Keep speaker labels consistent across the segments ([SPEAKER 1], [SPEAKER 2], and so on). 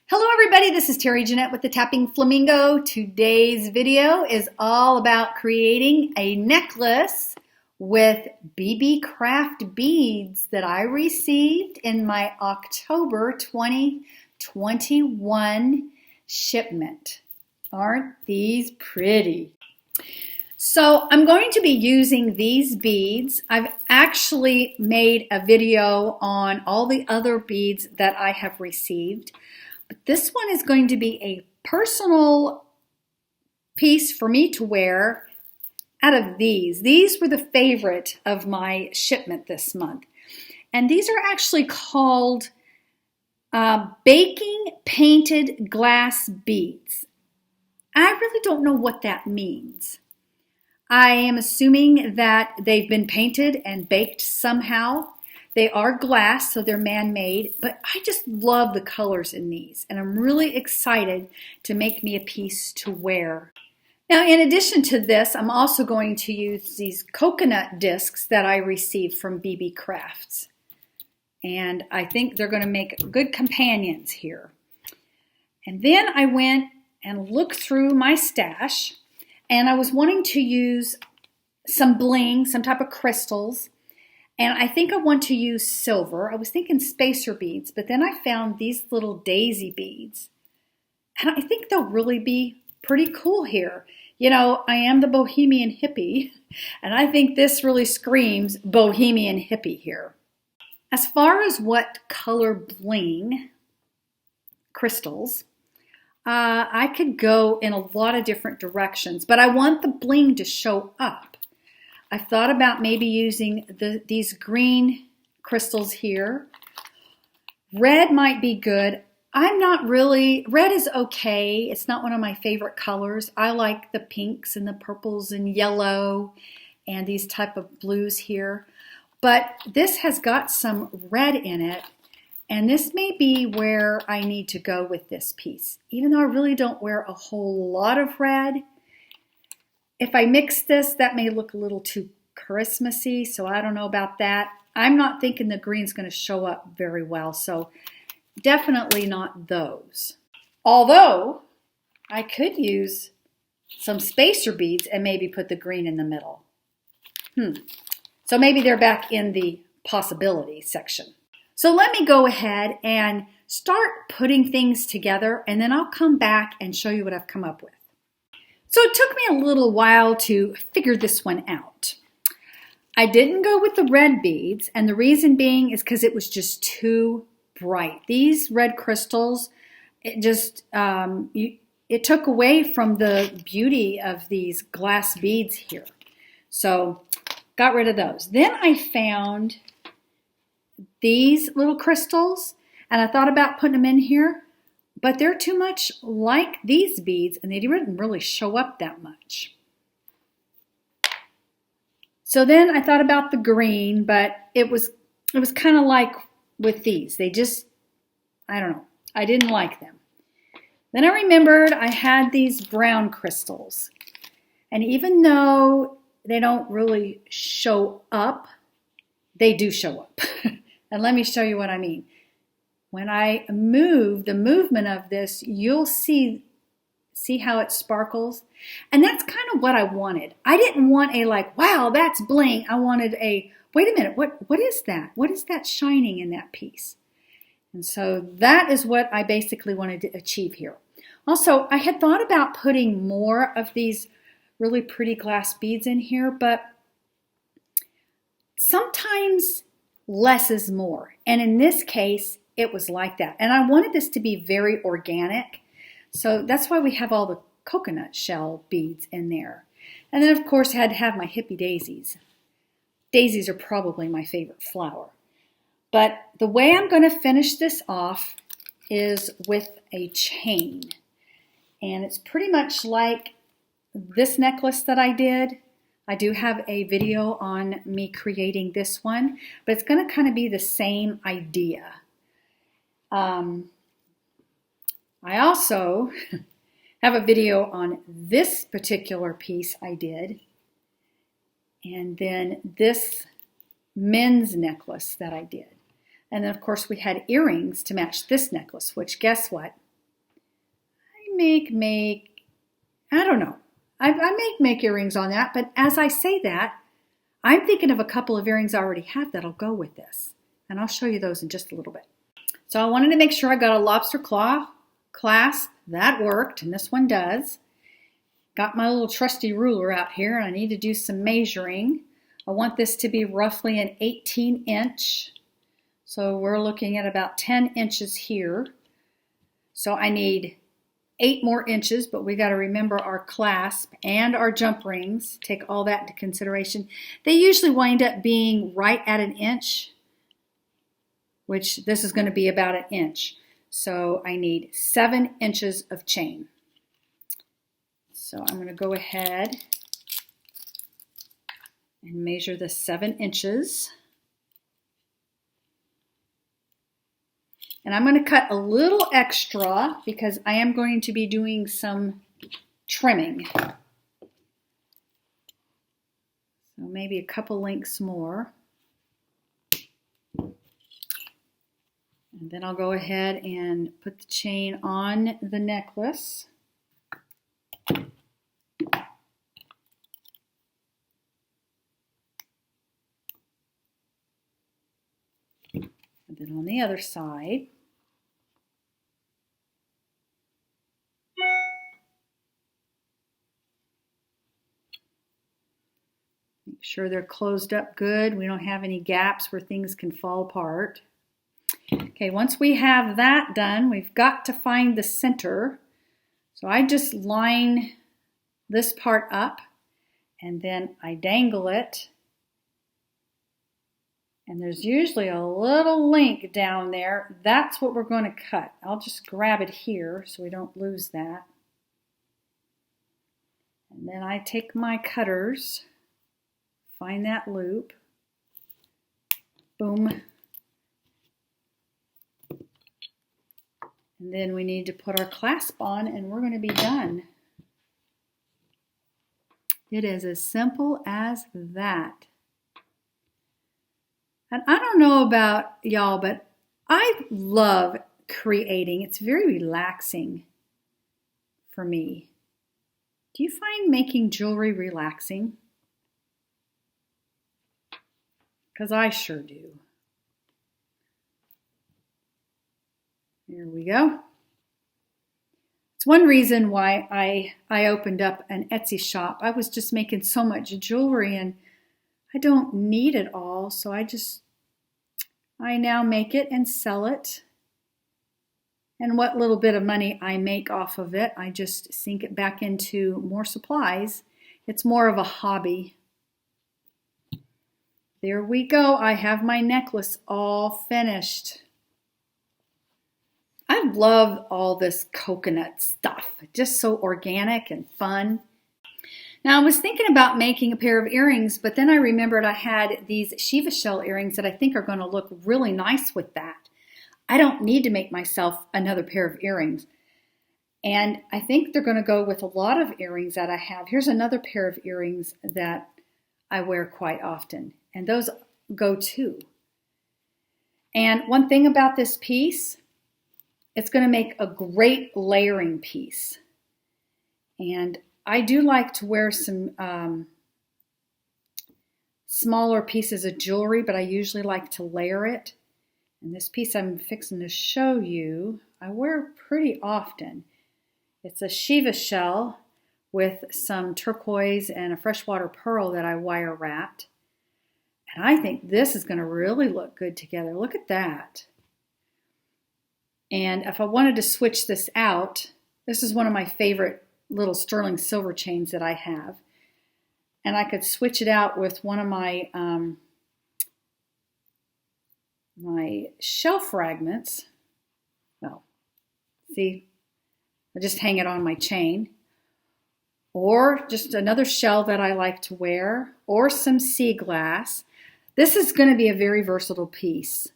[SPEAKER 1] Hello everybody, this is Terry Jeanette with the Tapping Flamingo. Today's video is all about creating a necklace with BB Craft beads that I received in my October 2021 shipment. Aren't these pretty? So I'm going to be using these beads. I've actually made a video on all the other beads that I have received. But this one is going to be a personal piece for me to wear out of these. These were the favorite of my shipment this month. And these are actually called baking painted glass beads. I really don't know what that means. I am assuming that they've been painted and baked somehow. They are glass, so they're man-made, but I just love the colors in these, and I'm really excited to make me a piece to wear. Now, in addition to this, I'm also going to use these coconut discs that I received from BB Crafts, and I think they're going to make good companions here. And then I went and looked through my stash, and I was wanting to use some bling, some type of crystals. And I think I want to use silver. I was thinking spacer beads, but then I found these little daisy beads. And I think they'll really be pretty cool here. You know, I am the bohemian hippie, and I think this really screams bohemian hippie here. As far as what color bling crystals, I could go in a lot of different directions, but I want the bling to show up. I've thought about maybe using these green crystals here. Red might be good. Red is okay. It's not one of my favorite colors. I like the pinks and the purples and yellow and these type of blues here. But this has got some red in it, and this may be where I need to go with this piece. Even though I really don't wear a whole lot of red, if I mix this, that may look a little too Christmassy, so I don't know about that. I'm not thinking the green's going to show up very well, so definitely not those. Although, I could use some spacer beads and maybe put the green in the middle. So maybe they're back in the possibility section. So let me go ahead and start putting things together, and then I'll come back and show you what I've come up with. So it took me a little while to figure this one out. I didn't go with the red beads, and the reason being is because it was just too bright. These red crystals, it took away from the beauty of these glass beads here. So got rid of those. Then I found these little crystals, and I thought about putting them in here. But they're too much like these beads, and they didn't really show up that much. So then I thought about the green, but it was kind of like with these. They just, I don't know, I didn't like them. Then I remembered I had these brown crystals. And even though they don't really show up, they do show up. And let me show you what I mean. When I move, the movement of this, you'll see how it sparkles. And that's kind of what I wanted. I didn't want a like, wow, that's bling. I wanted a, wait a minute, what is that? What is that shining in that piece? And so that is what I basically wanted to achieve here. Also, I had thought about putting more of these really pretty glass beads in here, but sometimes less is more. And in this case, it was like that. And I wanted this to be very organic. So that's why we have all the coconut shell beads in there. And then, of course, I had to have my hippie daisies. Daisies are probably my favorite flower. But the way I'm going to finish this off is with a chain. And it's pretty much like this necklace that I did. I do have a video on me creating this one, but it's going to kind of be the same idea. I also have a video on this particular piece I did, and then this men's necklace that I did. And then, of course, we had earrings to match this necklace, which guess what? I don't know. I make earrings on that, but as I say that, I'm thinking of a couple of earrings I already have that'll go with this. And I'll show you those in just a little bit. So I wanted to make sure I got a lobster claw clasp. That worked, and this one does. Got my little trusty ruler out here, and I need to do some measuring. I want this to be roughly an 18-inch. So we're looking at about 10 inches here. So I need 8 more inches, but we got to remember our clasp and our jump rings. Take all that into consideration. They usually wind up being right at an inch, which this is going to be about an inch. So I need 7 inches of chain. So I'm going to go ahead and measure the 7 inches. And I'm going to cut a little extra because I am going to be doing some trimming. So maybe a couple lengths more. And then I'll go ahead and put the chain on the necklace. And then on the other side. Make sure they're closed up good. We don't have any gaps where things can fall apart. Okay, once we have that done, we've got to find the center. So I just line this part up and then I dangle it. And there's usually a little link down there. That's what we're going to cut. I'll just grab it here so we don't lose that. And then I take my cutters, find that loop, boom. And then we need to put our clasp on and we're going to be done. It is as simple as that. And I don't know about y'all, but I love creating. It's very relaxing for me. Do you find making jewelry relaxing? Because I sure do. Here we go. It's one reason why I opened up an Etsy shop. I was just making so much jewelry and I don't need it all, so I now make it and sell it. And what little bit of money I make off of it, I just sink it back into more supplies. It's more of a hobby. There we go. I have my necklace all finished. I love all this coconut stuff. Just so organic and fun. Now I was thinking about making a pair of earrings, but then I remembered I had these Shiva shell earrings that I think are going to look really nice with that. I don't need to make myself another pair of earrings. And I think they're going to go with a lot of earrings that I have. Here's another pair of earrings that I wear quite often. And those go too. And one thing about this piece, it's going to make a great layering piece. And I do like to wear some smaller pieces of jewelry, but I usually like to layer it. And this piece I'm fixing to show you, I wear pretty often. It's a Shiva shell with some turquoise and a freshwater pearl that I wire wrapped. And I think this is going to really look good together. Look at that. And if I wanted to switch this out, this is one of my favorite little sterling silver chains that I have. And I could switch it out with one of my my shell fragments. Well, see, I just hang it on my chain. Or just another shell that I like to wear, or some sea glass. This is going to be a very versatile piece.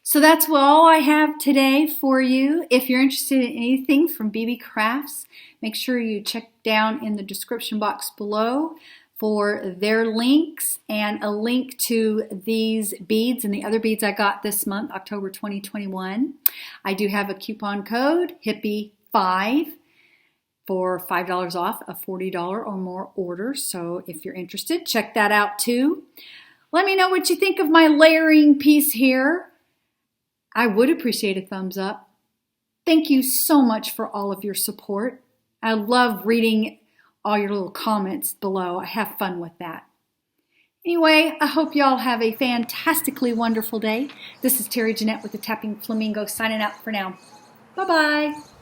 [SPEAKER 1] So that's all I have today for you. If you're interested in anything from BB Crafts, make sure you check down in the description box below for their links and a link to these beads and the other beads I got this month, October 2021. I do have a coupon code, Hippie 5 for $5 off a $40 or more order. So if you're interested, check that out too. Let me know what you think of my layering piece here. I would appreciate a thumbs up. Thank you so much for all of your support. I love reading all your little comments below. I have fun with that. Anyway, I hope y'all have a fantastically wonderful day. This is Terry Jeanette with the Tapping Flamingo signing out for now. Bye-bye.